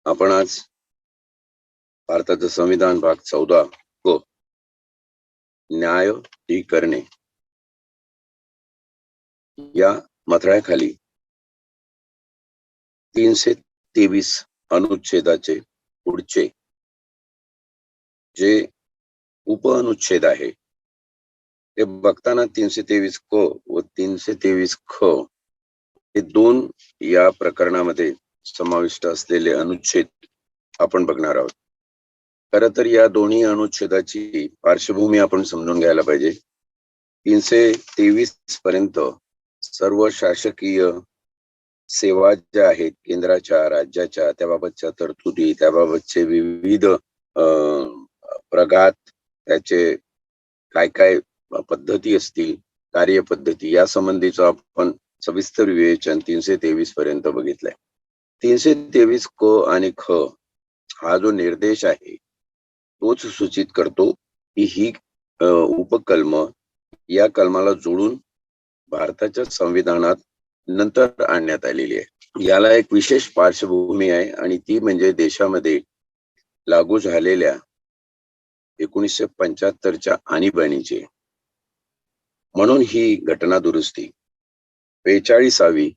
आपण आज भारताचं संविधान भाग 14 क न्याय ही करणे या मथळ्याखाली 323 अनुच्छेदाचे पुढचे जे उपअनुच्छेद आहे ते बघताना 323 क व 323 ख हे दोन या प्रकरणामध्ये समाविष्ट असलेले अनुच्छेद आपण बघणार आहोत. खरं तर या दोन्ही अनुच्छेदाची पार्श्वभूमी आपण समजून घ्यायला पाहिजे. 323 पर्यंत सर्व शासकीय सेवा ज्या आहेत केंद्राच्या राज्याच्या त्याबाबतच्या तरतुदी त्याबाबतचे विविध प्रघात त्याचे काय काय पद्धती असतील कार्यपद्धती या संबंधीचं आपण सविस्तर विवेचन 323 पर्यंत बघितलंय. 323 क आणि ख हा जो निर्देश आहे तोच सूचित करतो की ही उपकलम या कलमाला जोडून भारताच्या संविधानात नंतर आणण्यात आलेली आहे. याला एक विशेष पार्श्वभूमी आहे आणि ती म्हणजे देशामध्ये लागू झालेल्या 1975च्या आणीबाणीची. म्हणून ही घटना दुरुस्ती 42वी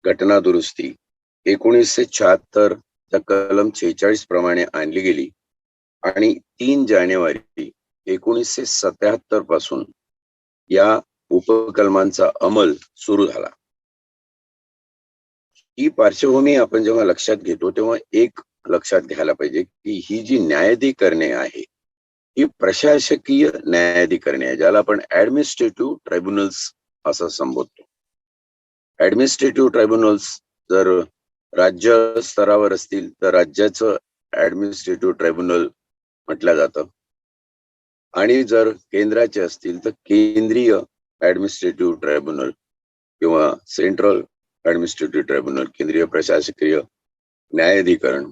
घटना दुरुस्ती 1976 च्या कलम 46 प्रमाणे आणली गेली आणि 3 जानेवारी 1977 पासून या उपकलमांचा अंमल सुरू झाला. ही पार्श्वभूमी आपण जेव्हा लक्षात घेतो तेव्हा एक लक्षात घ्यायला पाहिजे की ही जी न्यायाधिकरणे आहे ही प्रशासकीय न्यायाधिकरणे आहे, ज्याला आपण ऍडमिनिस्ट्रेटिव्ह ट्रायब्युनल्स असं संबोधतो. ऍडमिनिस्ट्रेटिव्ह ट्रायब्युनल्स जर राज्य स्तरावर असतील तर राज्याचं ऍडमिनिस्ट्रेटिव्ह ट्रायब्युनल म्हटलं जातं आणि जर केंद्राचे असतील तर केंद्रीय ऍडमिनिस्ट्रेटिव्ह ट्रायब्युनल किंवा सेंट्रल ऍडमिनिस्ट्रेटिव्ह ट्रायब्युनल केंद्रीय प्रशासकीय न्यायाधिकरण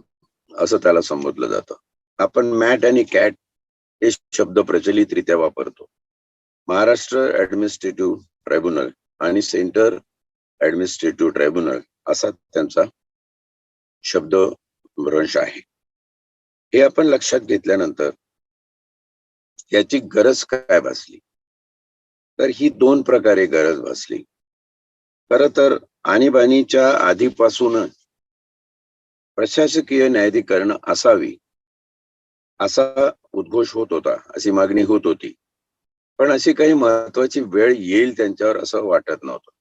असं त्याला संबोधलं जातं. आपण मॅट आणि कॅट हे शब्द प्रचलितरित्या वापरतो. महाराष्ट्र ऍडमिनिस्ट्रेटिव्ह ट्रायब्युनल आणि सेंटर ऍडमिनिस्ट्रेटिव्ह ट्रायब्युनल असा त्यांचा शब्दभ्रंश आहे. हे आपण लक्षात घेतल्यानंतर याची गरज काय भासली तर ही दोन प्रकारे गरज भासली. खरं तर आणीबाणीच्या आधीपासूनच प्रशासकीय न्यायाधिकरण असावी असा उद्घोष होत होता, अशी मागणी होत होती. पण अशी काही महत्वाची वेळ येईल त्यांच्यावर असं वाटत नव्हतं.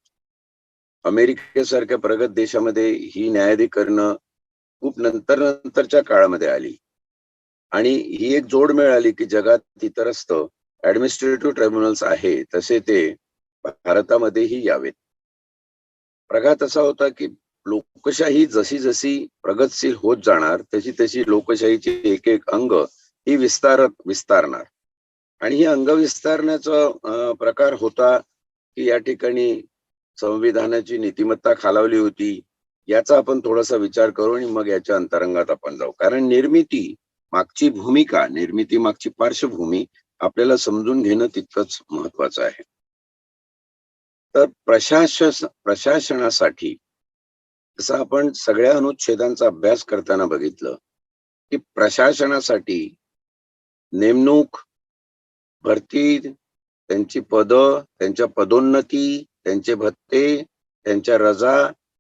अमेरिकेसारख्या प्रगत देशामध्ये ही न्यायाधिकरणं खूप नंतरच्या काळामध्ये आली आणि ही एक जोड मिळाली की जगात इतरस्त ऍडमिनिस्ट्रेटिव्ह ट्रायब्युनल्स आहे तसे ते भारतामध्येही यावेत. प्रघात असा होता की लोकशाही जशी जशी प्रगतशील होत जाणार तशी तशी लोकशाहीची एक एक अंग ही विस्तारणार आणि ही अंग विस्तारण्याचा प्रकार होता की या ठिकाणी संविधानाची नीतिमत्ता खालावली होती. याचा आपण थोडासा विचार करू आणि मग याच्या अंतरंगात आपण जाऊ. कारण निर्मिती मागची भूमिका निर्मिती मागची पार्श्वभूमी आपल्याला समजून घेणं तितकंच महत्वाचं आहे. तर प्रशासनासाठी जसं आपण सगळ्या अनुच्छेदांचा अभ्यास करताना बघितलं की प्रशासनासाठी नेमणूक भरती त्यांची पद त्यांच्या पदोन्नती त्यांचे भत्ते त्यांच्या रजा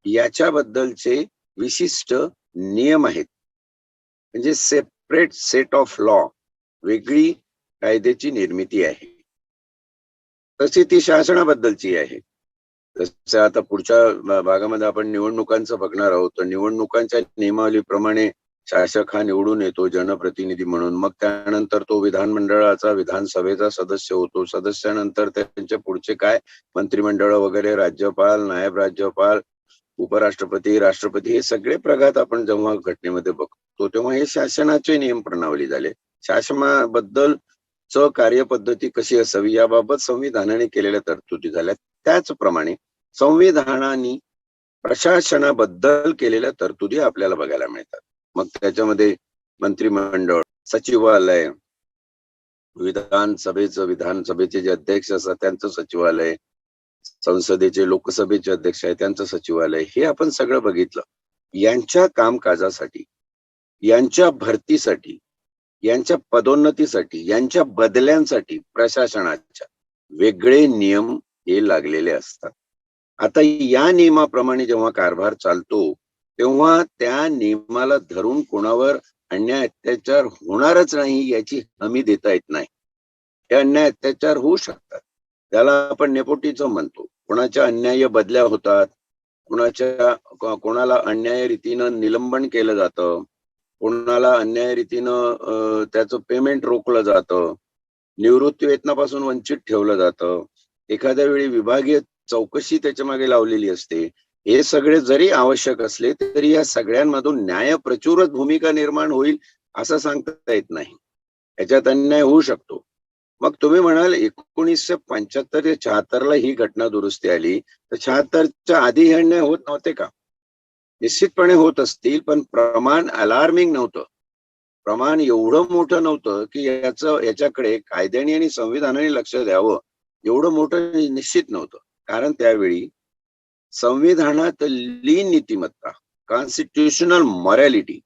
याच्याबद्दलचे विशिष्ट नियम आहेत. म्हणजे सेपरेट सेट ऑफ लॉ वेगळी कायद्याची निर्मिती आहे. तशी ती शासनाबद्दलची आहे. तसं आता पुढच्या भागामध्ये आपण निवडणुकांचं बघणार आहोत. तर निवडणुकांच्या नियमावलीप्रमाणे शासक हा निवडून येतो जनप्रतिनिधी म्हणून. मग त्यानंतर तो विधानमंडळाचा विधानसभेचा सदस्य होतो. सदस्यानंतर त्यांच्या पुढचे काय मंत्रिमंडळ वगैरे राज्यपाल नायब राज्यपाल उपराष्ट्रपती राष्ट्रपती हे सगळे प्रघात आपण जेव्हा घटनेमध्ये बघतो तेव्हा हे शासनाचे नियम प्रणावली झाले. शासनाबद्दल कार्यपद्धती कशी असावी याबाबत संविधानाने केलेल्या तरतुदी झाल्या. त्याचप्रमाणे संविधानाने प्रशासनाबद्दल केलेल्या तरतुदी आपल्याला बघायला मिळतात. मग त्याच्यामध्ये मंत्रिमंडळ सचिवालय विधानसभेचे जे अध्यक्ष असतात त्यांचं सचिवालय संसदेचे लोकसभेचे अध्यक्ष आहे त्यांचं सचिवालय हे आपण सगळं बघितलं. यांच्या कामकाजासाठी यांच्या भरतीसाठी, यांच्या पदोन्नतीसाठी, यांच्या बदल्यांसाठी प्रशासनाच्या वेगळे नियम हे लागलेले असतात. आता या नियमाप्रमाणे जेव्हा कारभार चालतो, तेव्हा त्या नियमाला धरून कोणावर अन्याय अत्याचार होणारच नाही याची हमी देता येत नाही. हे अन्याय अत्याचार होऊ शकतात. त्याला आपण नेपोटिझम म्हणतो. कोणाच्या अन्याय्य बदल्या होतात, कोणाला अन्याय रीतीनं निलंबन केलं जातं, कोणाला अन्याय रीतीनं त्याचं पेमेंट रोखलं जातं, निवृत्ती वेतनापासून वंचित ठेवलं जातं, एखाद्या वेळी विभागीय चौकशी त्याच्या मागे लावलेली असते. हे सगळे जरी आवश्यक असले तरी या सगळ्यांमधून न्यायप्रचुरच भूमिका निर्माण होईल असं सांगता येत नाही. याच्यात अन्याय होऊ शकतो. मग तुम्ही म्हणाल 1975 ते 76 ला ही घटना दुरुस्ती आली, तर 76च्या आधी हे अन्याय होत नव्हते का? निश्चितपणे होत असतील, पण प्रमाण अलार्मिंग नव्हतं. प्रमाण एवढं मोठं नव्हतं की याच्याकडे कायद्याने आणि संविधानाने लक्ष द्यावं एवढं मोठं निश्चित नव्हतं. कारण त्यावेळी संविधानातली नीतिमत्ता, कॉन्स्टिट्यूशनल मॉरॅलिटी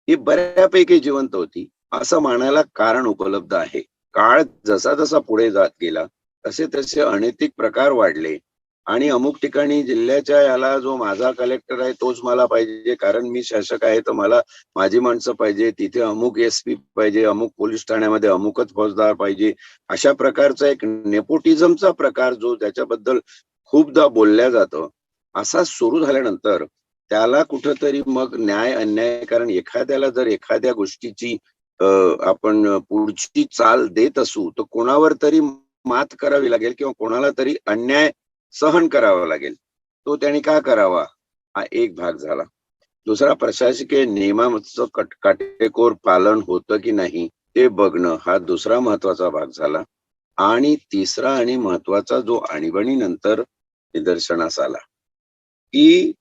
ही बऱ्यापैकी जिवंत होती असं मानायला कारण उपलब्ध आहे. काळ जसा जसा पुढे जात गेला तसे तसे अनैतिक प्रकार वाढले आणि अमुक ठिकाणी जिल्ह्याच्या याला जो माझा कलेक्टर आहे तोच मला पाहिजे, कारण मी शासक आहे तर मला माझी माणसं पाहिजे, तिथे अमुक SP पाहिजे, अमुक पोलीस ठाण्यामध्ये अमुकच फौजदार पाहिजे, अशा प्रकारचा एक नेपोटिझमचा प्रकार जो त्याच्याबद्दल खूपदा बोलल्या जातं, असा सुरू झाल्यानंतर त्याला कुठंतरी मग न्याय अन्याय, कारण एखाद्याला जर एखाद्या गोष्टीची आपण पुढची चाल देत असू तर कोणावर तरी मात करावी लागेल किंवा कोणाला तरी अन्याय सहन करावा लागेल. तो त्यांनी का करावा हा एक भाग झाला. दुसरा, प्रशासकीय नियमांचं काटेकोर पालन होतं की नाही ते बघणं हा दुसरा महत्वाचा भाग झाला. आणि तिसरा आणि महत्वाचा जो आणीबाणीनंतर निदर्शनास आला की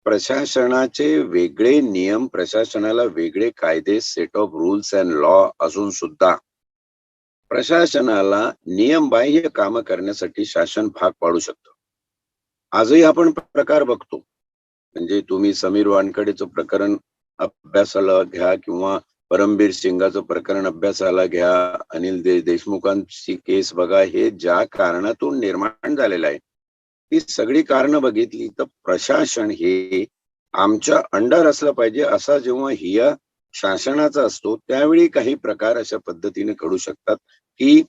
प्रशासनाचे वेगळे नियम, प्रशासनाला वेगळे कायदे, set of rules and law असून सुद्धा प्रशासनाला नियमबाह्य कामं करण्यासाठी शासन भाग पाडू शकतं. आजही आपण प्रकार बघतो. म्हणजे तुम्ही समीर वानखेडेचं प्रकरण अभ्यासाला घ्या किंवा परमबीर सिंगाचं प्रकरण अभ्यासाला घ्या, अनिल देशमुखांची केस बघा, हे ज्या कारणातून निर्माण झालेलं आहे ती सगळी कारणं बघितली तर प्रशासन हे आमच्या अंडर असलं पाहिजे असा जेव्हा हिया शासनाचा असतो त्यावेळी काही प्रकार अशा पद्धतीने घडू शकतात की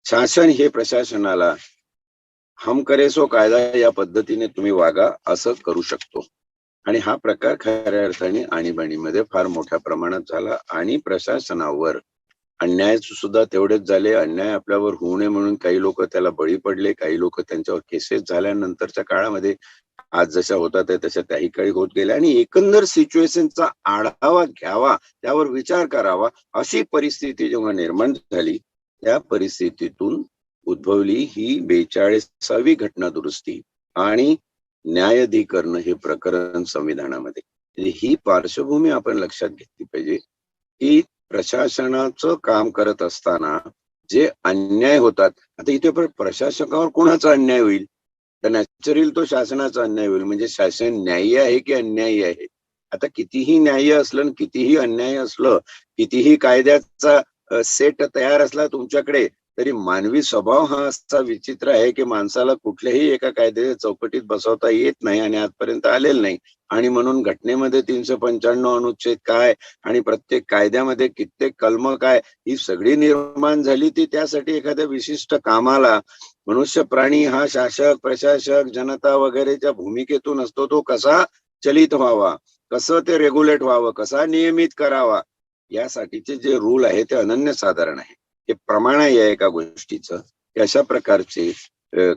शासन हे प्रशासनाला हम करे सो कायदा या पद्धतीने तुम्ही वागा असं करू शकतो. आणि हा प्रकार खऱ्या अर्थाने आणीबाणीमध्ये फार मोठ्या प्रमाणात झाला आणि प्रशासनावर अन्याय सुद्धा तेवढेच झाले. अन्याय आपल्यावर होऊ नये म्हणून काही लोक त्याला बळी पडले, काही लोक त्यांच्यावर केसेस झाल्यानंतरच्या काळामध्ये आज जशा होतात तशा त्याही काळी होत गेल्या. आणि एकंदर सिच्युएशनचा आढावा घ्यावा, त्यावर विचार करावा अशी परिस्थिती जेव्हा निर्माण झाली, त्या परिस्थितीतून उद्भवली ही 42वी घटना दुरुस्ती आणि न्यायाधिकरण हे प्रकरण संविधानामध्ये. ही पार्श्वभूमी आपण लक्षात घेतली पाहिजे की प्रशासनाचं काम करत असताना जे अन्याय होतात, आता इथे पण प्रशासकावर कोणाचा अन्याय होईल, तर नॅचरली तो शासनाचा अन्याय होईल. म्हणजे शासन न्याय्य आहे की अन्यायी आहे? आता कितीही न्याय्य असलं, कितीही अन्याय असलं, कितीही कायद्याचा सेट तयार असला तुमच्याकडे, तरी मानवी स्वभाव हा असा विचित्र आहे की माणसाला कुठल्याही एका कायद्याच्या चौकटीत बसवता येत नाही आणि आजपर्यंत आलेलं नाही. आणि म्हणून घटनेमध्ये 395 अनुच्छेद काय आणि प्रत्येक कायद्यामध्ये कित्येक कलम काय, ही सगळी निर्माण झाली ती त्यासाठी एखाद्या विशिष्ट कामाला मनुष्य प्राणी हा शासक, प्रशासक, जनता वगैरेच्या भूमिकेतून असतो. तो कसा चलित व्हावा, कसं ते रेग्युलेट व्हावं, कसा नियमित करावा, यासाठीचे जे रूल आहे ते अनन्यसाधारण आहे. हे प्रमाण आहे एका गोष्टीचं. अशा प्रकारचे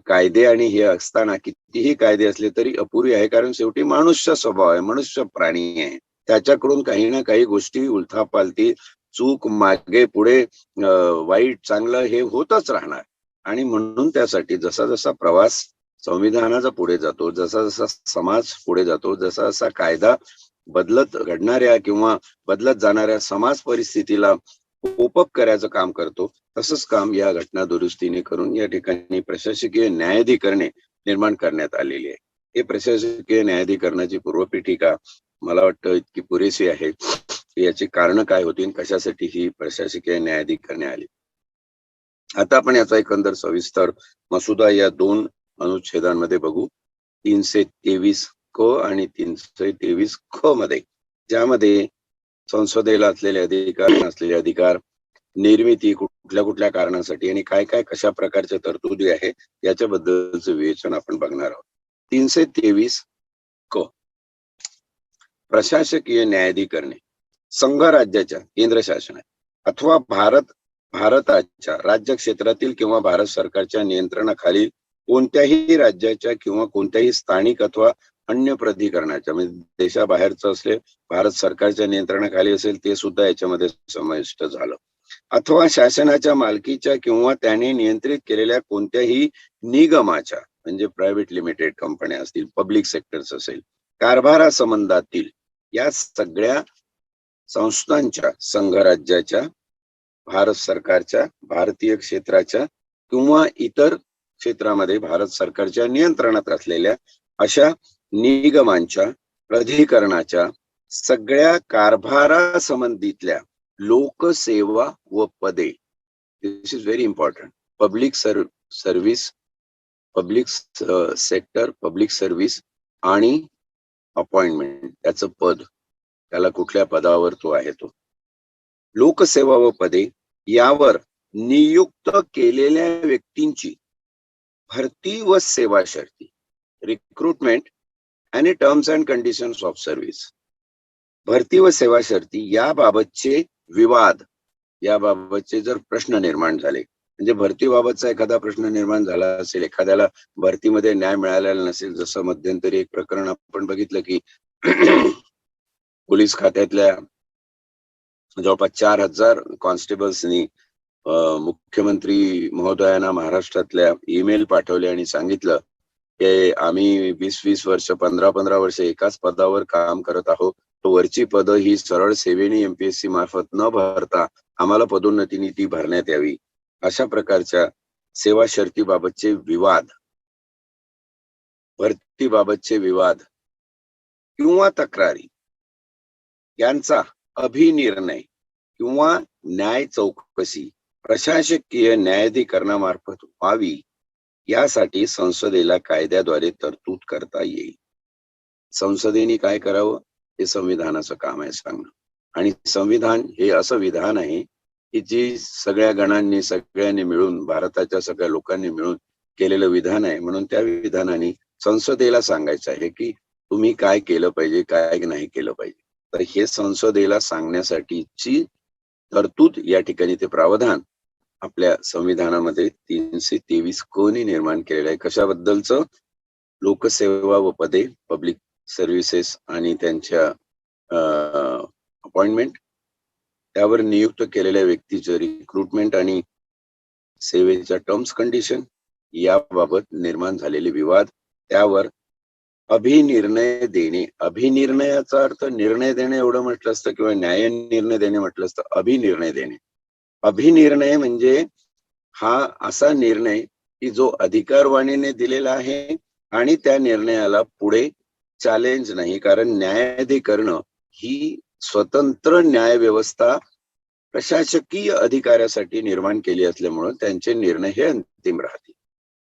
कायदे आणि हे असताना कितीही कायदे असले तरी अपुरी आहे, कारण शेवटी मनुष्य स्वभाव आहे, मनुष्य प्राणी आहे. त्याच्याकडून काही ना काही गोष्टी उलथापालथी, चूक, मागे पुढे, वाईट चांगलं हे होतच राहणार. आणि म्हणून त्यासाठी जसा जसा प्रवास संविधानाचा पुढे जातो, जसा जसा समाज पुढे जातो, जसा जसा कायदा बदलत घडणाऱ्या किंवा बदलत जाणाऱ्या समाज परिस्थितीला कोपअप करायचं काम करतो, तसंच काम या घटना दुरुस्तीने करून या ठिकाणी प्रशासकीय न्यायाधिकरणे निर्माण करण्यात आलेली आहे. हे प्रशासकीय न्यायाधिकरणाची पूर्वपीठिका मला वाटतं इतकी पुरेशी आहे याची कारण काय होती आणि कशासाठी ही प्रशासकीय न्यायाधिकरणे आली. आता आपण याचा एकंदर सविस्तर मसुदा या 2 अनुच्छेदांमध्ये बघू. 323 क आणि 323 ख मध्ये, ज्यामध्ये संसदेला असलेले अधिकार, निर्मिती कुठल्या कुठल्या कारणासाठी आणि काय काय कशा प्रकारच्या तरतुदी आहे याच्याबद्दलचं विवेचन आपण बघणार आहोत. 323 क, प्रशासकीय न्यायाधिकरणे संघ राज्याच्या, केंद्र शासन अथवा भारताच्या राज्य क्षेत्रातील किंवा भारत सरकारच्या नियंत्रणाखालील कोणत्याही राज्याच्या किंवा कोणत्याही स्थानिक अथवा अन्य प्राधिकरणाच्या, म्हणजे देशाबाहेरचं असेल, भारत सरकारच्या नियंत्रणाखाली असेल ते सुद्धा याच्यामध्ये समाविष्ट झालं, अथवा शासनाच्या मालकीच्या किंवा त्याने नियंत्रित केलेल्या कोणत्याही निगमाच्या, म्हणजे प्रायव्हेट लिमिटेड कंपन्या असतील, पब्लिक सेक्टर्स असेल, कारभारासंबंधातील या सगळ्या संस्थांच्या, संघ राज्याच्या, भारत सरकारच्या, भारतीय क्षेत्राच्या किंवा इतर क्षेत्रामध्ये भारत सरकारच्या नियंत्रणात असलेल्या अशा निगमांच्या, प्राधिकरणाच्या सगळ्या कारभारासंबंधीतल्या लोकसेवा व पदे, this is very important, public service, public sector, public service आणि अपॉइंटमेंट, त्याचं पद, त्याला कुठल्या पदावर तो आहे तो, लोकसेवा व पदे यावर नियुक्त केलेल्या व्यक्तींची भरती व सेवा शर्ती, रिक्रुटमेंट आणि terms and conditions of service, भरती व सेवा शर्ती याबाबतचे विवाद, याबाबतचे जर प्रश्न निर्माण झाले, म्हणजे भरतीबाबतचा एखादा प्रश्न निर्माण झाला असेल, एखाद्याला भरतीमध्ये न्याय मिळालेला नसेल, जसं मध्यंतरी एक प्रकरण आपण बघितलं की पोलीस खात्यातल्या जवळपास 4000 कॉन्स्टेबल्सनी मुख्यमंत्री महोदयांना महाराष्ट्रातल्या ईमेल पाठवले आणि सांगितलं की आम्ही 20-20 वर्ष, 15-15 वर्ष एकाच पदावर काम करत आहोत, तो वरची पद ही सरळ सेवेने एमपीएससी मार्फत न भरता आम्हाला पदोन्नतीने ती भरण्यात यावी. अशा प्रकारच्या सेवा शर्तीबाबतचे विवाद, भरतीबाबतचे विवाद किंवा तक्रारी यांचा अभिनिर्णय किंवा न्याय चौकशी प्रशासकीय न्यायाधिकरणामार्फत व्हावी यासाठी संसदेला कायद्याद्वारे तरतूद करता येईल. संसदेने काय करावं हे संविधानाचं काम आहे सांगणं, आणि संविधान हे असं विधान आहे की जी सगळ्या गणांनी, सगळ्यांनी मिळून, भारताच्या सगळ्या लोकांनी मिळून केलेलं विधान आहे. म्हणून त्या विधानाने संसदेला सांगायचं आहे की तुम्ही काय केलं पाहिजे, काय नाही केलं पाहिजे. तर हे संसदेला सांगण्यासाठीची तरतूद या ठिकाणी, ते प्रावधान आपल्या संविधानामध्ये 323 क ने निर्माण केलेलं आहे. कशाबद्दलचं? लोकसेवा व पदे, पब्लिक सर्व्हिसेस आणि त्यांच्या अपॉइंटमेंट, त्यावर नियुक्त केलेल्या व्यक्तीचं रिक्रुटमेंट आणि सेवेच्या टर्म्स कंडिशन याबाबत निर्माण झालेले विवाद, त्यावर अभिनिर्णय देणे. अभिनिर्णयाचा अर्थ निर्णय देणे एवढं म्हटलं असतं किंवा न्याय निर्णय देणे म्हटलं असतं. अभिनिर्णय देणे, अभिनिर्णय म्हणजे हा असा निर्णय की जो अधिकारवाणीने दिलेला आहे आणि त्या निर्णयाला पुढे चॅलेंज नाही, कारण न्यायाधिकरण ही स्वतंत्र न्याय व्यवस्था प्रशासकीय अधिकाऱ्यासाठी निर्माण केली असल्यामुळे त्यांचे निर्णय हे अंतिम राहतील.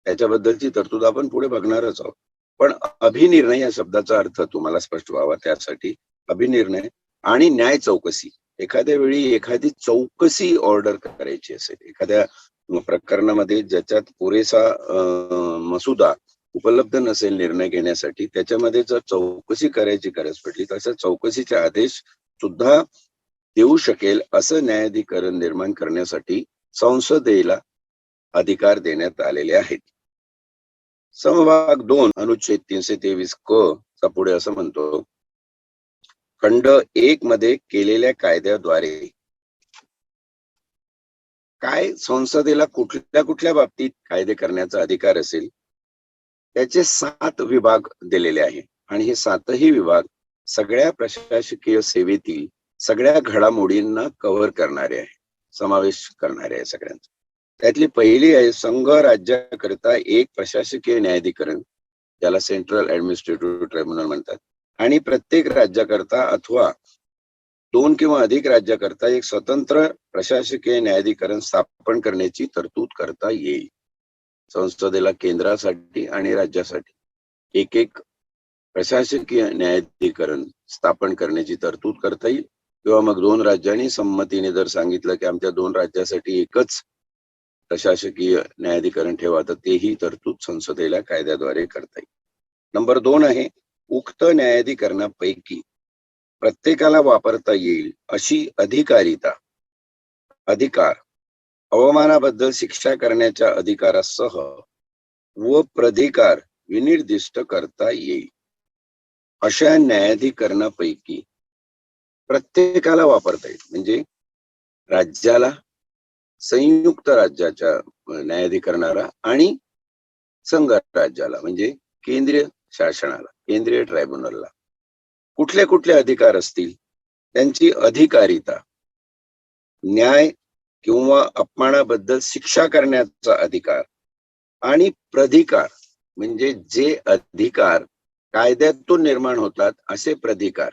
त्याच्याबद्दलची तरतूद आपण पुढे बघणारच आहोत. पण अभिनिर्णय या शब्दाचा अर्थ तुम्हाला स्पष्ट व्हावा त्यासाठी अभिनिर्णय आणि न्याय चौकशी, एखाद्या वेळी एखादी चौकशी ऑर्डर करायची असेल, एखाद्या प्रकरणामध्ये ज्याच्यात पुरेसा मसुदा उपलब्ध नसेल निर्णय घेण्यासाठी, त्याच्यामध्ये जर चौकशी करायची गरज पडली तर अशा चौकशीचे आदेश सुद्धा देऊ शकेल असं न्यायाधिकरण निर्माण करण्यासाठी संसदेला अधिकार देण्यात आलेले आहेत. समभाग 2 अनुच्छेद 323 क चा पुढे असं म्हणतो, खंड 1 मध्ये केलेल्या कायद्याद्वारे काय संसदेला कुठल्या कुठल्या बाबतीत कायदे करण्याचा अधिकार असेल, त्याचे 7 विभाग दिलेले आहे आणि हे 7ही विभाग सगळ्या प्रशासकीय सेवेतील सगळ्या घडामोडींना कव्हर करणारे आहे, समावेश करणारे आहे सगळ्यांचा. त्यातली पहिली आहे संघ राज्याकरिता एक प्रशासकीय न्यायाधिकरण, ज्याला सेंट्रल ऍडमिनिस्ट्रेटिव्ह ट्रिब्युनल म्हणतात, आणि प्रत्येक राज्याकरता अथवा 2 किंवा अधिक राज्याकरता एक स्वतंत्र प्रशासकीय न्यायाधिकरण स्थापन करण्याची तरतूद करता येईल. संसदेला केंद्रासाठी आणि राज्यासाठी एक एक प्रशासकीय न्यायाधिकरण स्थापन करण्याची तरतूद करता येईल, किंवा मग 2 राज्यांनी संमतीने जर सांगितलं की आमच्या 2 राज्यासाठी एकच प्रशासकीय न्यायाधिकरण ठेवा, तर तेही तरतूद संसदेला कायद्याद्वारे करता येईल. नंबर 2 आहे, उक्त न्यायाधिकरणापैकी प्रत्येकाला वापरता येईल अशी अधिकार अवमानाबद्दल शिक्षा करण्याच्या अधिकारासह व प्राधिकार विनिर्दिष्ट करता येईल. अशा न्यायाधिकरणापैकी प्रत्येकाला वापरता येईल, म्हणजे राज्याला, संयुक्त राज्याच्या न्यायाधिकरणाला आणि संघ राज्याला म्हणजे केंद्रीय शासनाला, केंद्रीय ट्रायब्युनलला कुठले कुठले अधिकार असतील, त्यांची अधिकारिता, न्याय किंवा अपमानाबद्दल शिक्षा करण्याचा अधिकार आणि प्राधिकार म्हणजे जे अधिकार कायद्यातून निर्माण होतात असे प्राधिकार,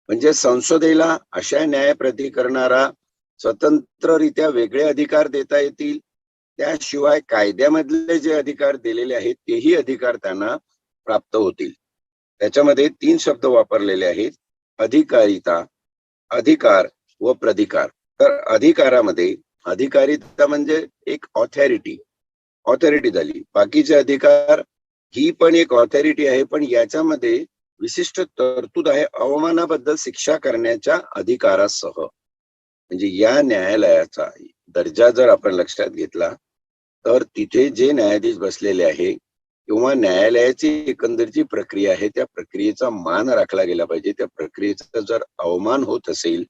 म्हणजे संसदेला अशा न्याय प्राधिकरणाला स्वतंत्ररित्या वेगळे अधिकार देता येतील. त्याशिवाय कायद्यामधले जे अधिकार दिलेले आहेत तेही अधिकार त्यांना प्राप्त होतील. त्याच्यामध्ये 3 शब्द वापरलेले आहेत, अधिकारिता, अधिकार व प्राधिकार. तर अधिकारामध्ये अधिकारिता म्हणजे एक ऑथॉरिटी झाली. बाकीचे अधिकार ही पण एक ऑथॉरिटी आहे, पण याच्यामध्ये विशिष्ट तरतूद आहे अवमानाबद्दल शिक्षा करण्याच्या अधिकारासह. म्हणजे या न्यायालयाचा दर्जा जर आपण लक्षात घेतला तर तिथे जे न्यायाधीश बसलेले आहे किंवा न्यायालयाची एकंदरची प्रक्रिया आहे त्या प्रक्रियेचा मान राखला गेला पाहिजे. त्या प्रक्रियेचा जर अवमान होत असेल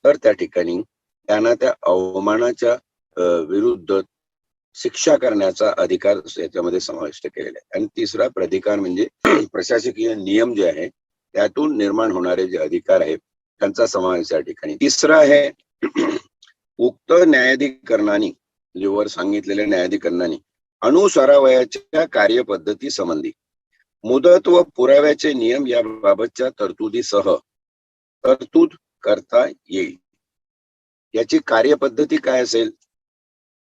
तर त्या ठिकाणी त्यांना त्या अवमानाच्या विरुद्ध शिक्षा करण्याचा अधिकार याच्यामध्ये समाविष्ट केलेला आहे. आणि तिसरा प्राधिकार म्हणजे प्रशासकीय नियम जे आहे त्यातून निर्माण होणारे जे अधिकार आहेत त्यांचा समावेश या ठिकाणी. तिसरा आहे उक्त न्यायाधिकरणाने, जे वर सांगितलेल्या न्यायाधिकरणाने अनुसरावयाच्या कार्यपद्धती संबंधी मुदत व पुराव्याचे नियम याबाबतच्या तरतुदीसह तरतूद करता येईल. याची कार्यपद्धती काय असेल,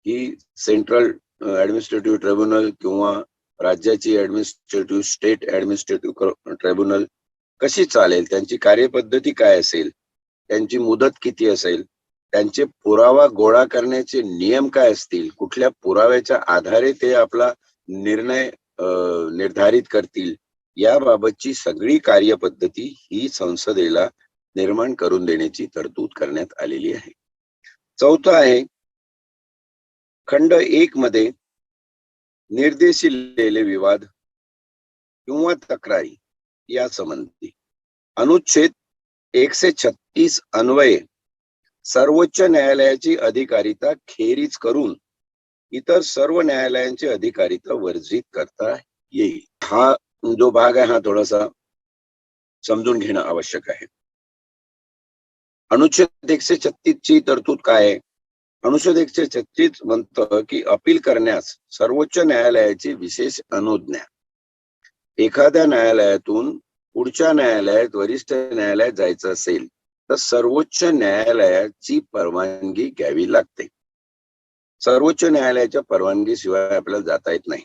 ही सेंट्रल ऍडमिनिस्ट्रेटिव्ह ट्रिब्युनल किंवा राज्याची स्टेट ऍडमिनिस्ट्रेटिव्ह ट्रिब्युनल कशी चालेल, त्यांची कार्यपद्धती काय असेल, त्यांची मुदत किती असेल, त्यांचे पुरावा गोळा करण्याचे नियम काय असतील, कुठल्या पुराव्याच्या आधारे ते आपला निर्णय निर्धारित करतील, याबाबतची सगळी कार्यपद्धती ही संसदेला निर्माण करून देण्याची तरतूद करण्यात आलेली आहे. चौथा आहे, खंड 1 मध्ये निर्देशिलेले विवाद किंवा तक्रारी या संबंधी अनुच्छेद 136 अन्वये सर्वोच्च न्यायालयाची अधिकारिता खेरीज करून इतर सर्व न्यायालयांची अधिकारिता वर्जित करता येईल. हा जो भाग आहे हा थोडासा समजून घेणं आवश्यक आहे. अनुच्छेद 136 ची तरतूद काय आहे? अनुच्छेद 136 म्हणतं की अपील करण्यास सर्वोच्च न्यायालयाची विशेष अनुज्ञा. एखाद्या न्यायालयातून पुढच्या न्यायालयात, वरिष्ठ न्यायालयात जायचं असेल तर सर्वोच्च न्यायालयाची परवानगी घ्यावी लागते. सर्वोच्च न्यायालयाच्या परवानगीशिवाय आपल्याला जाता येत नाही.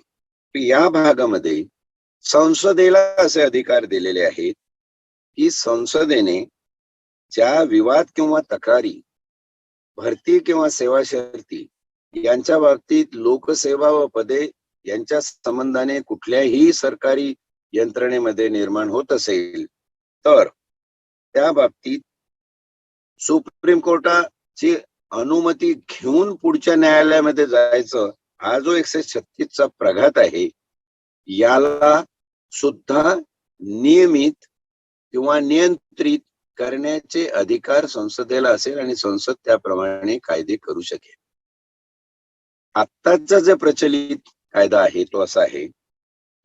या भागामध्ये संसदेला असे अधिकार दिलेले आहेत की संसदेने ज्या विवाद किंवा तक्रारी, भरती किंवा सेवा शर्ती यांच्या बाबतीत लोकसेवा व पदे यांच्या संबंधाने कुठल्याही सरकारी यंत्रणेमध्ये निर्माण होत असेल तर त्या बाबतीत सुप्रीम कोर्टाची अनुमती घेऊन पुढच्या न्यायालयामध्ये जायचं, हा जो 136 चा प्रघात आहे याला सुद्धा नियमित किंवा नियंत्रित करण्याचे अधिकार संसदेला असेल आणि संसद त्याप्रमाणे कायदे करू शकेल. आत्ताचा जो प्रचलित कायदा आहे तो असा आहे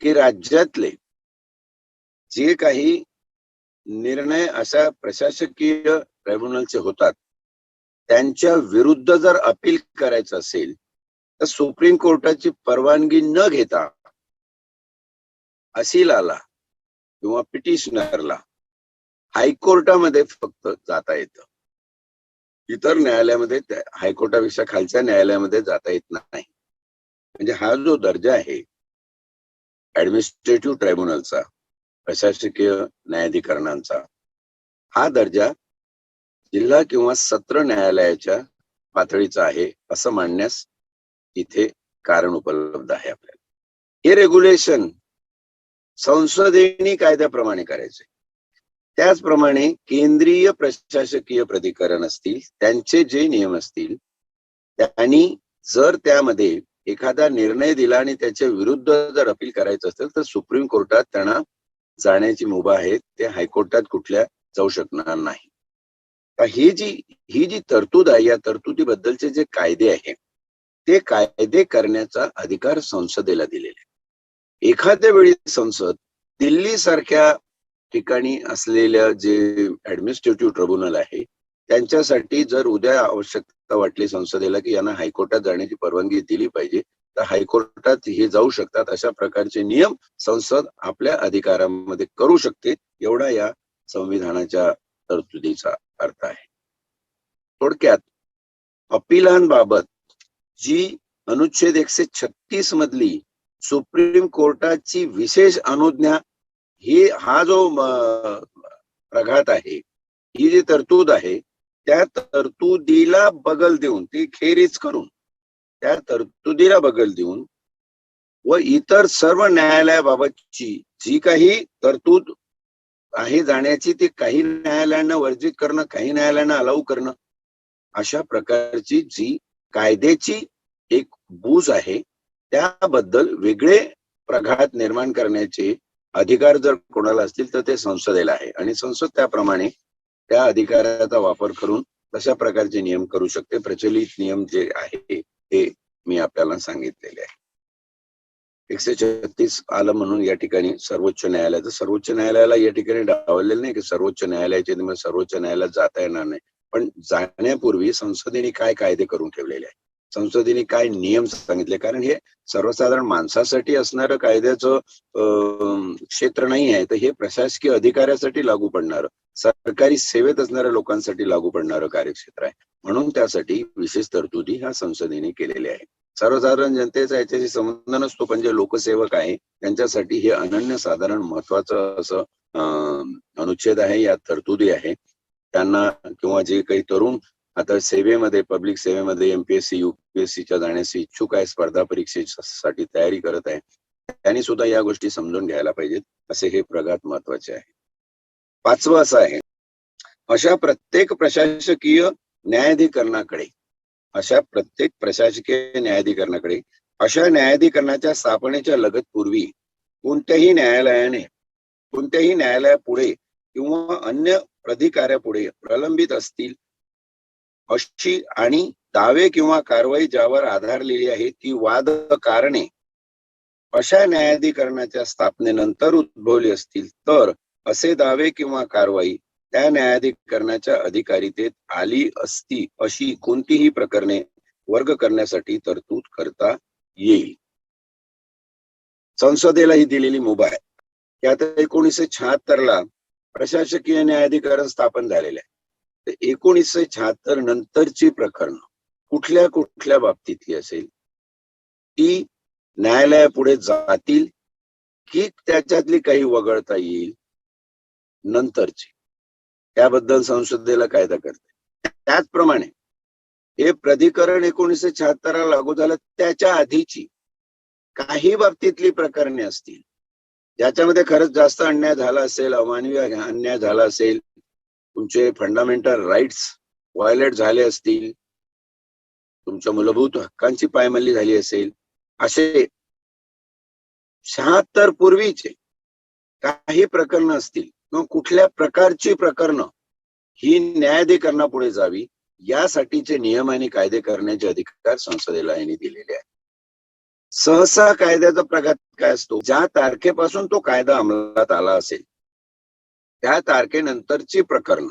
की राज्यातले जे काही निर्णय अशा प्रशासकीय ट्रायब्युनलचे होतात त्यांच्या विरुद्ध जर अपील करायचं असेल तर सुप्रीम कोर्टाची परवानगी न घेता असिलाला किंवा पिटिशनरला हायकोर्टामध्ये फक्त जाता येतं. इतर न्यायालयामध्ये हायकोर्टापेक्षा खालच्या न्यायालयामध्ये जाता येत नाही. म्हणजे हा जो दर्जा आहे ऍडमिनिस्ट्रेटिव्ह ट्रायब्युनलचा, प्रशासकीय न्यायाधिकरणांचा, हा दर्जा जिल्हा किंवा सत्र न्यायालयाच्या पातळीचा आहे असं मानण्यास इथे कारण उपलब्ध आहे आपल्याला. हे रेग्युलेशन संसदेने कायद्याप्रमाणे करायचे. त्याचप्रमाणे केंद्रीय प्रशासकीय प्राधिकरण असतील त्यांचे जे नियम असतील त्यांनी जर त्यामध्ये एखादा निर्णय दिला आणि त्याच्या विरुद्ध जर अपील करायचं असेल तर सुप्रीम कोर्टात त्यांना जाण्याची मुभा आहे. ते हायकोर्टात कुठल्या जाऊ शकणार नाही. ही जी तरतूद आहे, या तरतुदीबद्दलचे जे कायदे आहे ते कायदे करण्याचा अधिकार संसदेला दिलेला आहे. एखाद्या वेळी संसद दिल्ली सारख्या ठिकाणी असलेल्या जे ऍडमिनिस्ट्रेटिव्ह ट्रिब्युनल आहे त्यांच्यासाठी जर उद्या आवश्यकता वाटली संसदेला की यांना हायकोर्टात जाण्याची परवानगी दिली पाहिजे तर हायकोर्टात हे जाऊ शकतात. अशा प्रकारचे नियम संसद आपल्या अधिकारामध्ये करू शकते, एवढा या संविधानाच्या तरतुदीचा अर्थ आहे. थोडक्यात अपिलांबाबत जी अनुच्छेद 136 मधली सुप्रीम कोर्टाची विशेष अनुज्ञा हा जो प्रघात आहे, ही जी तरतूद आहे त्या तरतुदीला बगल देऊन, ती खेरीज करून त्या तरतुदीला बगल देऊन व इतर सर्व न्यायालयाबाबतची जी काही तरतूद आहे जाण्याची ती काही न्यायालयांना वर्जित करणं, काही न्यायालयांना अलाऊ करणं, अशा प्रकारची जी कायद्याची एक बूज आहे त्याबद्दल वेगळे प्रघात निर्माण करण्याचे अधिकार जर कोणाला असतील तर ते संसदेला आहे आणि संसद त्याप्रमाणे त्या अधिकाराचा वापर करून तशा प्रकारचे नियम करू शकते. प्रचलित नियम जे आहे ते मी आपल्याला सांगितलेले आहे. 136 आलं म्हणून या ठिकाणी सर्वोच्च न्यायालयाला या ठिकाणी डावललेलं नाही की सर्वोच्च न्यायालयाचे सर्वोच्च न्यायालयात जाता येणार नाही, पण जाण्यापूर्वी संसदेने काय कायदे करून ठेवलेले आहे, संसदेने काय नियम सांगितले, कारण हे सर्वसाधारण माणसासाठी असणारं कायद्याचं क्षेत्र नाही आहे, तर हे प्रशासकीय अधिकाऱ्यासाठी लागू पडणारं, सरकारी सेवेत असणाऱ्या लोकांसाठी लागू पडणारं कार्यक्षेत्र आहे. म्हणून त्यासाठी विशेष तरतुदी ह्या संसदेने केलेल्या आहे. सर्वसाधारण जनतेचा याच्याशी संबंध नसतो, पण जे लोकसेवक आहे त्यांच्यासाठी हे अनन्यसाधारण महत्वाचं असं अनुच्छेद आहे, या तरतुदी आहे. त्यांना किंवा जे काही तरुण आता सेवेमध्ये, पब्लिक सेवेमध्ये एमपीएससी युपीएससीच्या जाण्यास इच्छुक आहे, स्पर्धा परीक्षेसाठी तयारी करत आहे, त्यांनी सुद्धा या गोष्टी समजून घ्यायला पाहिजेत. असे हे प्रघात महत्वाचे आहे. 5वं असं आहे, अशा प्रत्येक प्रशासकीय न्यायाधिकरणाकडे अशा न्यायाधिकरणाच्या स्थापनेच्या लगत पूर्वी कोणत्याही न्यायालयापुढे किंवा अन्य प्राधिकाऱ्यापुढे प्रलंबित असतील अशी आणि दावे किंवा कारवाई ज्यावर आधारलेली आहे ती वाद कारणे अशा न्यायाधिकरणाच्या स्थापनेनंतर उद्भवली असतील तर असे दावे किंवा कारवाई त्या न्यायाधिकरणाच्या अधिकारितेत आली असती अशी कोणतीही प्रकरणे वर्ग करण्यासाठी तरतूद करता येईल. संसदेला ही दिलेली मुभा आहे. त्यात 1976 प्रशासकीय न्यायाधिकरण स्थापन झालेले आहे. 1976 नंतरची प्रकरण कुठल्या कुठल्या बाबतीतली असेल ती न्यायालयापुढे जातील की त्याच्यातली काही वगळता येईल नंतरची, त्याबद्दल संसदेला कायदा करते. त्याचप्रमाणे हे प्राधिकरण 1976 लागू झालं त्याच्या आधीची काही बाबतीतली प्रकरणे असतील ज्याच्यामध्ये खरंच जास्त अन्याय झाला असेल, अमानवीय अन्याय झाला असेल, तुमचे फंडामेंटल राईट्स व्हायलेट झाले असतील, तुमच्या मूलभूत हक्कांची पायमल्ली झाली असेल, असे 76 पूर्वीचे काही प्रकरण असतील किंवा कुठल्या प्रकारची प्रकरणं ही न्यायाधिकरणापुढे जावी यासाठीचे नियम आणि कायदे करण्याचे अधिकार संसदेला यांनी दिलेले आहेत. सहसा कायद्याचा प्रघात काय असतो, ज्या तारखेपासून तो कायदा अंमलात आला असेल त्या तारखेनंतरची प्रकरण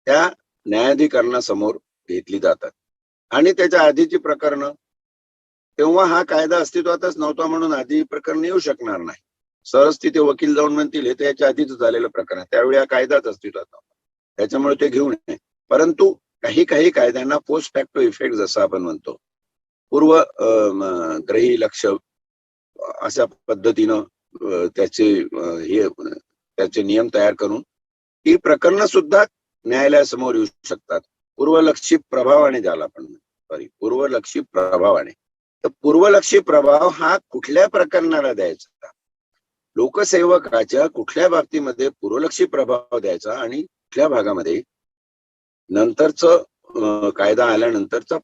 त्या न्यायाधिकरणासमोर घेतली जातात आणि त्याच्या आधीची प्रकरण तेव्हा हा कायदा अस्तित्वातच नव्हता म्हणून आधी प्रकरण येऊ शकणार नाही. सहज तिथे वकील जाऊन म्हणतील हे त्याच्या आधीच झालेलं प्रकरण, त्यावेळी हा कायदाच अस्तित्वात नव्हता, त्याच्यामुळे ते घेऊ नये. परंतु काही काही कायद्यांना पोस्ट फॅक्टो इफेक्ट जसं आपण म्हणतो, पूर्व ग्रही लक्ष अशा पद्धतीनं त्याचे नियम तयार करून ही प्रकरणं सुद्धा न्यायालयासमोर येऊ शकतात पूर्वलक्षी प्रभावाने. ज्याला आपण पूर्वलक्षी प्रभावाने, तर पूर्वलक्षी प्रभाव हा कुठल्या प्रकरणाला द्यायचा, लोकसेवकाच्या कुठल्या बाबतीमध्ये पूर्वलक्षी प्रभाव द्यायचा आणि कुठल्या भागामध्ये नंतरचं कायदा आल्यानंतरचा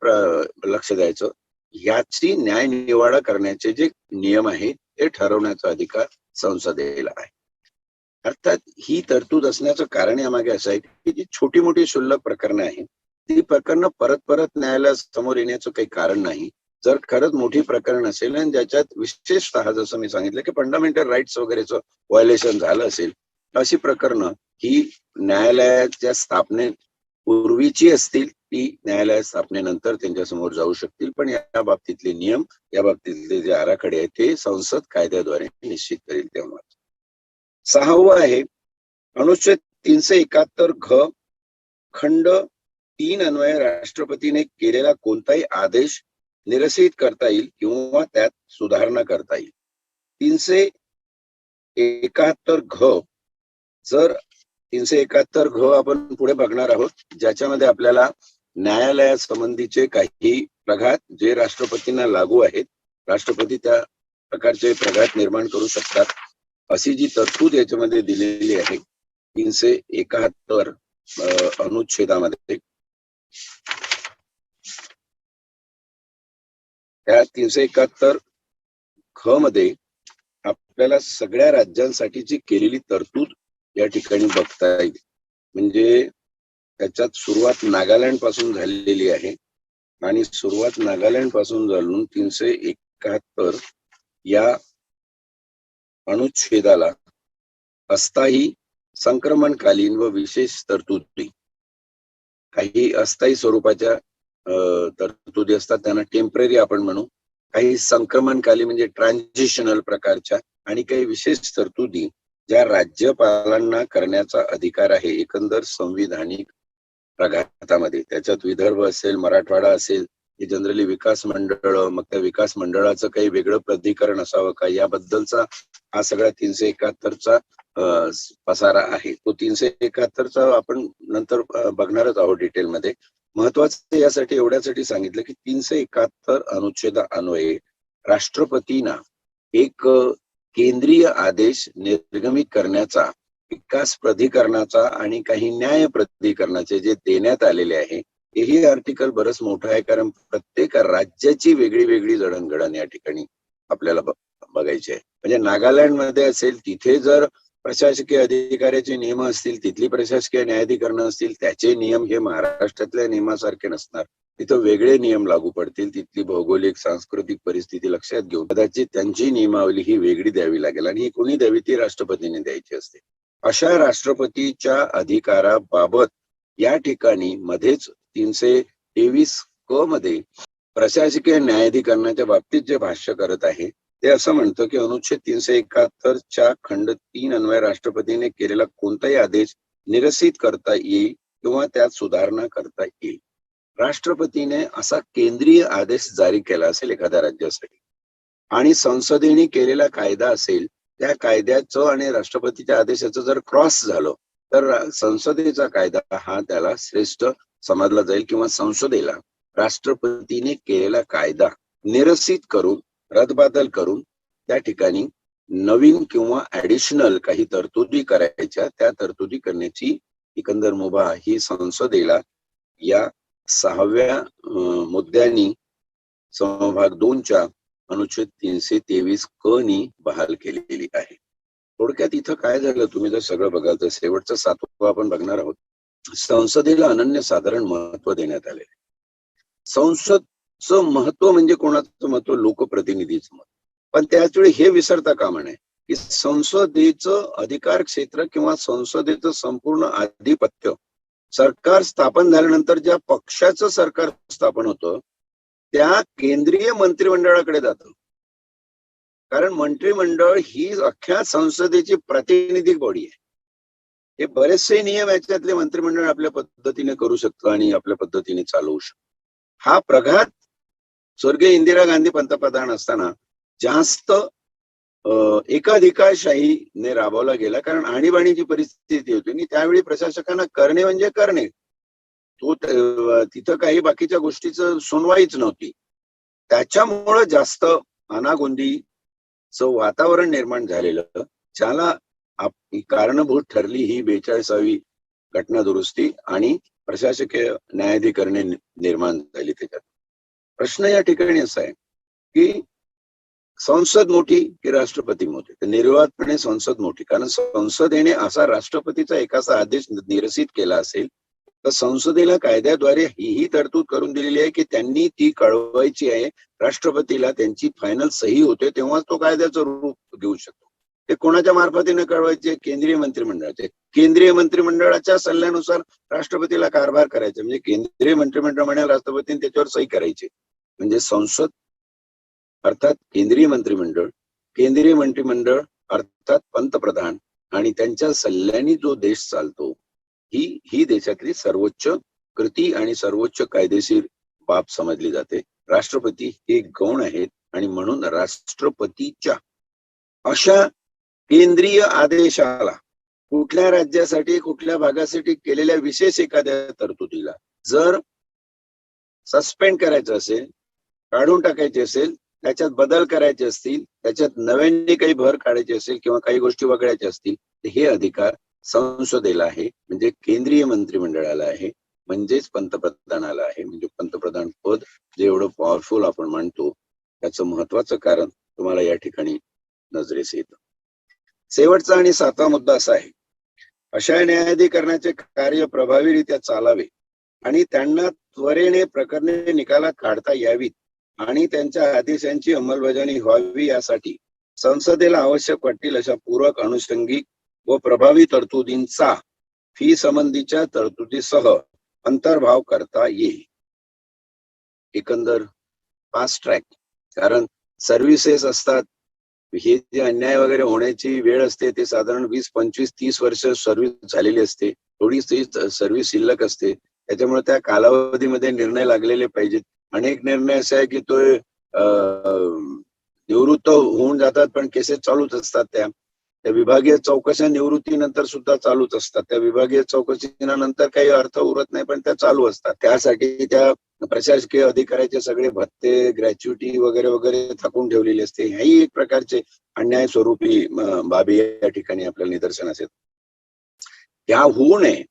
लक्ष द्यायचं, याची न्याय निवाडा करण्याचे जे नियम आहेत ते ठरवण्याचा अधिकार संसदेला आहे. अर्थात ही तरतूद असण्याचं कारण यामागे असं आहे की जी छोटी मोठी क्षुल्लक प्रकरणं आहेत ती प्रकरणं परत परत न्यायालयासमोर येण्याचं काही कारण नाही. जर खरंच मोठी प्रकरण असेल आणि ज्याच्यात विशेषतः जसं मी सांगितलं की फंडामेंटल राईट्स वगैरेचं व्हायोलेशन झालं असेल, अशी प्रकरणं ही न्यायालयाच्या स्थापने पूर्वीची असतील, ती न्यायालय स्थापनेनंतर त्यांच्यासमोर जाऊ शकतील. पण या बाबतीतले नियम, या बाबतीतले जे आराखडे आहेत ते संसद कायद्याद्वारे निश्चित करेल. तेव्हा 6वं आहे अनुच्छेद 371 घ खंड 3 अन्वये राष्ट्रपतीने केलेला कोणताही आदेश निरसित करता येईल किंवा त्यात सुधारणा करता येईल. 371 घ, जर 371 घ आपण पुढे बघणार आहोत, ज्याच्यामध्ये आपल्याला न्यायालयासंबंधीचे काही प्रघात जे राष्ट्रपतींना लागू आहेत, राष्ट्रपती त्या प्रकारचे प्रघात निर्माण करू शकतात अशी जी तरतूद याच्यामध्ये दिलेली आहे 371 अनुच्छेदामध्ये. त्या 371 ख मध्ये आपल्याला सगळ्या राज्यांसाठीची केलेली तरतूद या ठिकाणी बघता येईल. म्हणजे त्याच्यात सुरुवात नागालँड पासून झालेली आहे आणि सुरुवात नागालँड पासून झालून 371 या अनुच्छेदाला अस्थायी, संक्रमणकालीन व विशेष तरतुदी, काही अस्थायी स्वरूपाच्या तरतुदी असतात त्यांना टेम्पररी आपण म्हणू, काही संक्रमणकाली म्हणजे ट्रान्झिशनल प्रकारच्या, आणि काही विशेष तरतुदी ज्या राज्यपालांना करण्याचा अधिकार आहे एकंदर संविधानिक प्रघातामध्ये. त्याच्यात विदर्भ असेल, मराठवाडा असेल, हे जनरली विकास मंडळ, मग त्या विकास मंडळाचं काही वेगळं प्राधिकरण असावं का, याबद्दलचा हा सगळा 371चा पसारा आहे. तो 371चा आपण नंतर बघणारच आहोत डिटेलमध्ये. महत्वाचं यासाठी एवढ्यासाठी सांगितलं की 371 अनुच्छेदा अन्वये राष्ट्रपतींना एक केंद्रीय आदेश निर्गमित करण्याचा, विकास प्राधिकरणाचा आणि काही न्याय प्राधिकरणाचे जे देण्यात आलेले आहे, हेही आर्टिकल बरंच मोठं आहे. कारण प्रत्येक राज्याची वेगळी वेगळी जडणघडण या ठिकाणी आपल्याला बघायची आहे. म्हणजे नागालँड मध्ये असेल तिथे जर प्रशासकीय अधिकाऱ्याचे नियम असतील, तिथली प्रशासकीय न्यायाधिकरणं असतील, त्याचे नियम हे महाराष्ट्रातल्या नियमासारखे नसणार, तिथं वेगळे नियम लागू पडतील. तिथली भौगोलिक सांस्कृतिक परिस्थिती लक्षात घेऊन कदाचित त्यांची नियमावली ही वेगळी द्यावी लागेल आणि ही कोणी द्यावी, ती राष्ट्रपतीने द्यायची असते. अशा राष्ट्रपतीच्या अधिकाराबाबत या ठिकाणी मध्येच 323 क मध्ये प्रशासकीय न्यायाधिकरणाच्या बाबतीत जे भाष्य करत आहे ते असं म्हणतं की अनुच्छेद 371च्या खंड 3 अन्वये राष्ट्रपतीने केलेला कोणताही आदेश निरसित करता येईल किंवा त्यात सुधारणा करता येईल. राष्ट्रपतीने असा केंद्रीय आदेश जारी केला असेल एखाद्या राज्यासाठी आणि संसदेने केलेला कायदा असेल, त्या कायद्याचं आणि राष्ट्रपतीच्या आदेशाचं जर क्रॉस झालं तर संसदेचा कायदा हा त्याला श्रेष्ठ समजला जाईल किंवा संसदेला राष्ट्रपतीने केलेला कायदा निरसित करून, रद्दबातल करून त्या ठिकाणी नवीन किंवा ऍडिशनल काही तरतुदी करायच्या, त्या तरतुदी करण्याची एकंदर मुभा ही संसदेला या 6व्या मुद्द्यांनी समभाग 2च्या अनुच्छेद 323 क नी बहाल केलेली आहे. थोडक्यात इथं काय झालं, तुम्ही जर सगळं बघाल तर शेवटचं 7वं आपण बघणार आहोत. संसदेला अनन्यसाधारण महत्व देण्यात आले. संसदचं महत्व म्हणजे कोणाचं महत्व? लोकप्रतिनिधीचं महत्व. पण त्याचवेळी हे विसरता कामा नये की संसदेचं अधिकार क्षेत्र किंवा संसदेचं संपूर्ण आधिपत्य सरकार स्थापन झाल्यानंतर ज्या पक्षाचं सरकार स्थापन होतं त्या केंद्रीय मंत्रिमंडळाकडे जातं. कारण मंत्रिमंडळ ही अख्ख्या संसदेची प्रातिनिधिक बॉडी आहे. हे बरेचसे नियम याच्यातले मंत्रिमंडळ आपल्या पद्धतीने करू शकतं आणि आपल्या पद्धतीने चालवू शकतं. हा प्रघात स्वर्गीय इंदिरा गांधी पंतप्रधान असताना जास्त एकाधिकारशाहीने राबवला गेला, कारण आणीबाणीची परिस्थिती होती आणि त्यावेळी प्रशासकांना करणे म्हणजे करणे, तो तिथं काही बाकीच्या गोष्टीचं सुनवाईच नव्हती. त्याच्यामुळं जास्त अनागोंदीचं वातावरण निर्माण झालेलं, ज्याला कारणभूत ठरली ही 42वी घटना दुरुस्ती आणि प्रशासकीय न्यायाधिकरणे निर्माण झाली. त्याच्यात प्रश्न या ठिकाणी असा आहे की संसद मोठी की राष्ट्रपती मोठे? तर निर्वातपणे संसद मोठी, कारण संसदेने असा राष्ट्रपतीचा एकाचा आदेश निरसित केला असेल तर संसदेला कायद्याद्वारे ही तरतूद करून दिलेली आहे की त्यांनी ती कळवायची आहे राष्ट्रपतीला, त्यांची फायनल सही होते तेव्हाच तो कायद्याचं रूप घेऊ शकतो. ते कोणाच्या मार्फतीने कळवायचे? केंद्रीय मंत्रिमंडळाचे. केंद्रीय मंत्रिमंडळाच्या सल्ल्यानुसार राष्ट्रपतीला कारभार करायचे, म्हणजे केंद्रीय मंत्रिमंडळ म्हणाल राष्ट्रपतीने त्याच्यावर सही करायची. म्हणजे संसद अर्थात केंद्रीय मंत्रिमंडळ, केंद्रीय मंत्रिमंडळ अर्थात पंतप्रधान आणि त्यांच्या सल्ल्याने जो देश चालतो, ही देशातली सर्वोच्च कृती आणि सर्वोच्च कायदेशीर बाब समजली जाते. राष्ट्रपती हे गौण आहेत आणि म्हणून राष्ट्रपतीच्या अशा केंद्रीय आदेशाला कुठल्या राज्यासाठी कुठल्या भागासाठी केलेल्या विशेष एखाद्या तरतुदीला जर सस्पेंड करायचं असेल, काढून टाकायचे असेल, त्याच्यात बदल करायचे असतील, त्याच्यात नव्याने काही भर काढायची असेल किंवा काही गोष्टी वगळायच्या असतील, तर हे अधिकार संसदेला आहे, म्हणजे केंद्रीय मंत्रिमंडळाला आहे, म्हणजेच पंतप्रधानाला आहे. म्हणजे पंतप्रधान पद जे एवढं पॉवरफुल आपण म्हणतो त्याचं महत्वाचं कारण तुम्हाला या ठिकाणी नजरेस येतं. शेवटचा आणि 7वा मुद्दा असा आहे, अशा न्यायाधिकरणाचे कार्य प्रभावीरित्या चालावे आणि त्यांना त्वरेने प्रकरणे निकालात काढता यावीत आणि त्यांच्या आदेशांची अंमलबजावणी व्हावी यासाठी संसदेला आवश्यक वाटतील अशा पूरक, अनुषंगिक व प्रभावी तरतुदींचा फी संबंधीच्या तरतुदीसह अंतर्भाव करता येईल. एकंदर फास्ट ट्रॅक, कारण सर्व्हिसेस असतात, हे जे अन्याय वगैरे होण्याची वेळ असते ते साधारण 20, 25, 30 वर्ष सर्व्हिस झालेली असते, थोडीशी सर्व्हिस शिल्लक असते, त्याच्यामुळे त्या कालावधीमध्ये निर्णय लागलेले पाहिजेत. अनेक निर्णय असे आहे की तो निवृत्त होऊन जातात पण केसेस चालूच असतात, त्या विभागीय चौकशा निवृत्तीनंतर सुद्धा चालूच असतात, त्या विभागीय चौकशीनंतर काही अर्थ उरत नाही पण त्या चालू असतात. त्यासाठी त्या प्रशासकीय अधिकाऱ्याचे सगळे भत्ते, ग्रॅच्युटी वगैरे वगैरे थकून ठेवलेली असते. ही एक प्रकारचे अन्याय स्वरूपी बाबी या ठिकाणी आपल्याला निदर्शनास येतात. त्या होऊ नये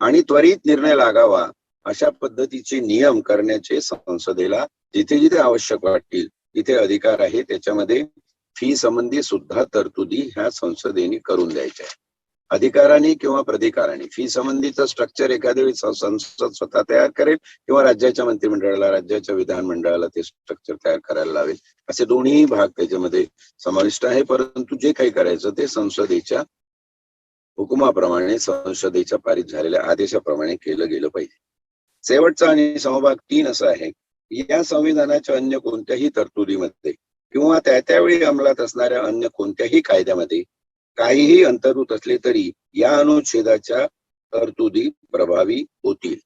आणि त्वरित निर्णय लागावा अशा पद्धतीचे नियम करण्याचे संसदेला जिथे जिथे आवश्यक वाटतील तिथे अधिकार आहे. त्याच्यामध्ये फी संबंधी सुद्धा तरतुदी ह्या संसदेने करून द्यायच्या आहे. अधिकाराने किंवा प्राधिकाराने फी संबंधीचं स्ट्रक्चर एखाद्या वेळी संसद स्वतः तयार करेल किंवा राज्याच्या मंत्रिमंडळाला, राज्याच्या विधानमंडळाला ते स्ट्रक्चर तयार करायला लावेल. असे दोन्ही भाग त्याच्यामध्ये समाविष्ट आहे. परंतु जे काही करायचं ते संसदेच्या हुकुमाप्रमाणे, संसदेच्या पारित झालेल्या आदेशाप्रमाणे केलं गेलं पाहिजे. शेवटचा आणि समभाग 3 असा आहे, या संविधानाच्या अन्य कोणत्याही तरतुदीमध्ये किंवा त्यावेळी अंमलात असणाऱ्या अन्य कोणत्याही कायद्यामध्ये काहीही अंतर्भूत असले तरी या अनुच्छेदाच्या तरतुदी प्रभावी होतील.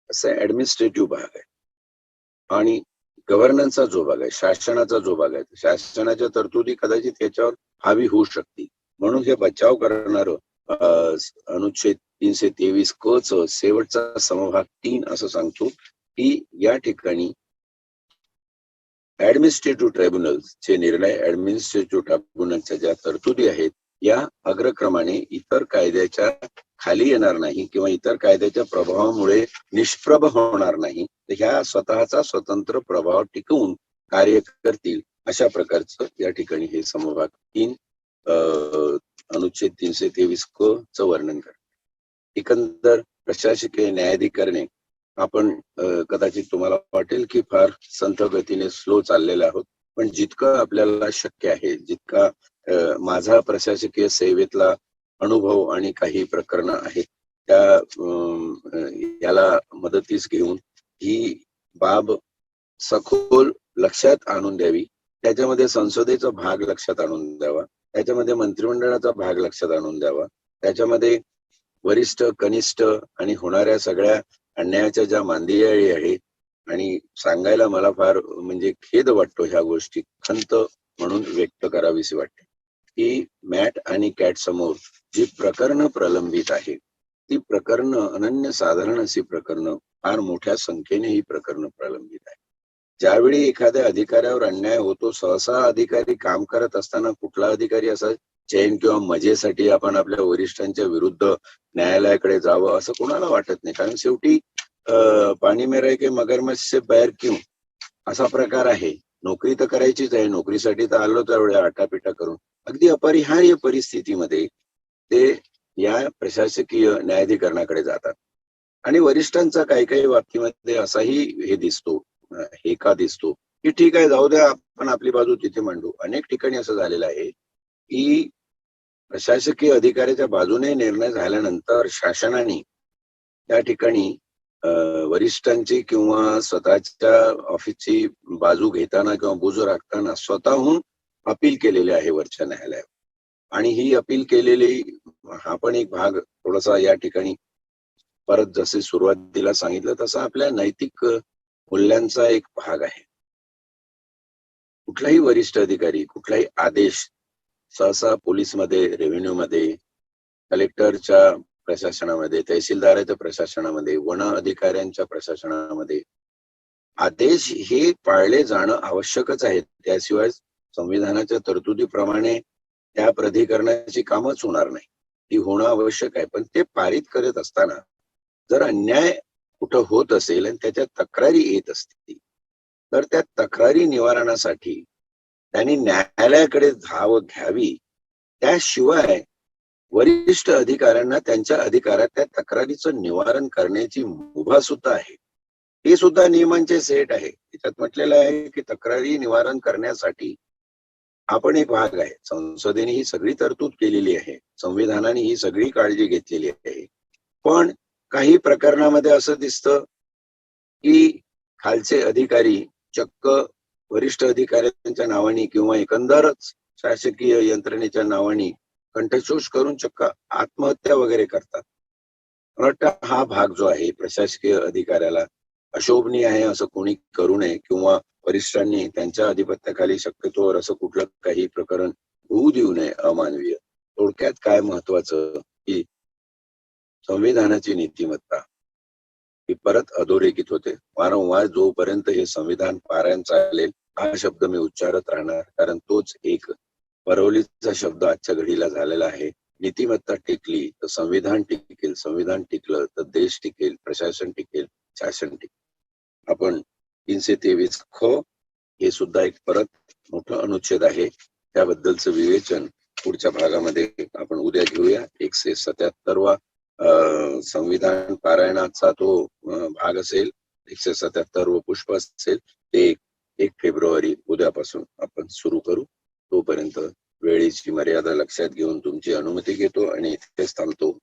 असा ऍडमिनिस्ट्रेटिव्ह भाग आहे. आणि गव्हर्नन्सचा जो भाग आहे, शासनाचा जो भाग आहे, शासनाच्या तरतुदी कदाचित याच्यावर हावी होऊ शकतील. म्हणून हे बचाव करणार अनुच्छेद 323 क च शेवटचा समभाग 3 असं सांगतो की या ठिकाणी ऍडमिनिस्ट्रेटिव्ह ट्रायब्युनलचे निर्णय, ऍडमिनिस्ट्रेटिव्ह ट्रायब्युनलच्या ज्या तरतुदी आहेत या अग्रक्रमाने इतर कायद्याच्या खाली येणार नाही किंवा इतर कायद्याच्या प्रभावामुळे निष्प्रभ होणार नाही, तर ह्या स्वतःचा स्वतंत्र प्रभाव टिकवून कार्य करतील अशा प्रकारचं या ठिकाणी हे समभाग 3 अनुच्छेद 323 क च वर्णन करते. एकंदर प्रशासकीय न्यायाधिकरणे आपण कदाचित तुम्हाला वाटेल की फार संथ गतीने स्लो चाललेले आहोत, पण जितकं आपल्याला शक्य आहे, जितका माझा प्रशासकीय सेवेतला अनुभव आणि काही प्रकरणं आहेत त्या याला मदतीस घेऊन ही बाब सखोल लक्षात आणून द्यावी. त्याच्यामध्ये संसदेचा भाग लक्षात आणून द्यावा, त्याच्यामध्ये मंत्रिमंडळाचा भाग लक्षात आणून द्यावा त्याच्यामध्ये वरिष्ठ, कनिष्ठ आणि होणाऱ्या सगळ्या अन्यायाच्या ज्या मांदियाळी आहेत, आणि सांगायला मला फार म्हणजे खेद वाटतो ह्या गोष्टी, खंत म्हणून व्यक्त करावीशी वाटते, की मॅट आणि कॅट समोर जी प्रकरणं प्रलंबित आहेत, ती प्रकरणं अनन्यसाधारण अशी प्रकरणं, फार मोठ्या संख्येने ही प्रकरणं प्रलंबित आहेत. ज्यावेळी एखाद्या अधिकाऱ्यावर अन्याय होतो, सहसा अधिकारी काम करत असताना कुठला अधिकारी असा चैन किंवा मजेसाठी आपण आपल्या वरिष्ठांच्या विरुद्ध न्यायालयाकडे जावं असं कोणाला वाटत नाही. कारण शेवटी पाणी में रह के मगरमच्छ से बैर क्यों असा प्रकार आहे. नोकरी तर करायचीच आहे, नोकरीसाठी तर आलो त्यावेळी आटापिटा करून. अगदी अपरिहार्य परिस्थितीमध्ये ते या प्रशासकीय न्यायाधिकरणाकडे जातात. आणि वरिष्ठांचा काही काही बाबतीमध्ये असाही हे दिसतो, हे का दिसतो, की ठीक आहे जाऊ द्या, आपण आपली बाजू तिथे मांडू. अनेक ठिकाणी असं झालेलं आहे की प्रशासकीय अधिकाऱ्याच्या बाजूने निर्णय झाल्यानंतर शासनाने त्या ठिकाणी वरिष्ठांची किंवा स्वतःच्या ऑफिसची बाजू घेताना किंवा बाजू राखताना स्वतःहून अपील केलेले आहे वरच्या न्यायालयात. आणि ही अपील केलेली, हा पण एक भाग थोडासा या ठिकाणी परत जसे सुरुवातीला सांगितलं तसं आपल्या नैतिक मूल्यांचा एक भाग आहे. कुठलाही वरिष्ठ अधिकारी, कुठलाही आदेश सहसा पोलीसमध्ये, रेव्हेन्यूमध्ये, कलेक्टरच्या प्रशासनामध्ये, तहसीलदाराच्या प्रशासनामध्ये, वन अधिकाऱ्यांच्या प्रशासनामध्ये आदेश हे पाळले जाणं आवश्यकच आहे. त्याशिवाय संविधानाच्या तरतुदीप्रमाणे त्या प्राधिकरणाची कामच होणार नाही. ती होणं आवश्यक आहे. पण ते पारित करत असताना जर अन्याय कुठं होत असेल आणि त्याच्या तक्रारी येत असतील, तर त्या तक्रारी निवारणासाठी त्यांनी न्यायालयाकडे धाव घ्यावी. त्याशिवाय वरिष्ठ अधिकाऱ्यांना त्यांच्या अधिकारात त्या तक्रारीचं निवारण करण्याची मुभा सुद्धा आहे. हे सुद्धा नियमांचे सेट आहे. त्याच्यात म्हटलेलं आहे की तक्रारी निवारण करण्यासाठी आपण एक भाग आहे. संसदेने ही सगळी तरतूद केलेली आहे, संविधानाने ही सगळी काळजी घेतलेली आहे. पण काही प्रकरणामध्ये असं दिसतं की खालचे अधिकारी चक्क वरिष्ठ अधिकाऱ्यांच्या नावाने किंवा एकंदरच शासकीय यंत्रणेच्या नावाने कंठशोष करून चक्क आत्महत्या वगैरे करतात. मला वाटतं हा भाग जो आहे प्रशासकीय अधिकाऱ्याला अशोभनीय आहे, असं कोणी करू नये, किंवा वरिष्ठांनी त्यांच्या अधिपत्याखाली शक्यतोवर असं कुठलं काही प्रकरण होऊ देऊ नये अमानवीय. थोडक्यात काय महत्वाचं की संविधानाची नीतिमत्ता ही परत अधोरेखित होते. वारंवार जोपर्यंत हे संविधान पारायण चालेल हा शब्द मी उच्चारत राहणार, कारण तोच एक परवलीचा शब्द आजच्या घडीला झालेला आहे. नीतिमत्ता टिकली तर संविधान टिकेल, संविधान टिकलं तर देश टिकेल, प्रशासन टिकेल, शासन टिकेल. आपण 323 ख हे सुद्धा एक परत मोठं अनुच्छेद आहे. त्याबद्दलचं विवेचन पुढच्या भागामध्ये आपण उद्या घेऊया. 177वा संविधान पारायणाचा तो भाग असेल, 177व पुष्प असेल. ते 1 फेब्रुवारी उद्यापासून आपण सुरू करू. तोपर्यंत वेळेची मर्यादा लक्षात घेऊन तुमची अनुमती घेतो आणि इथेच थांबतो.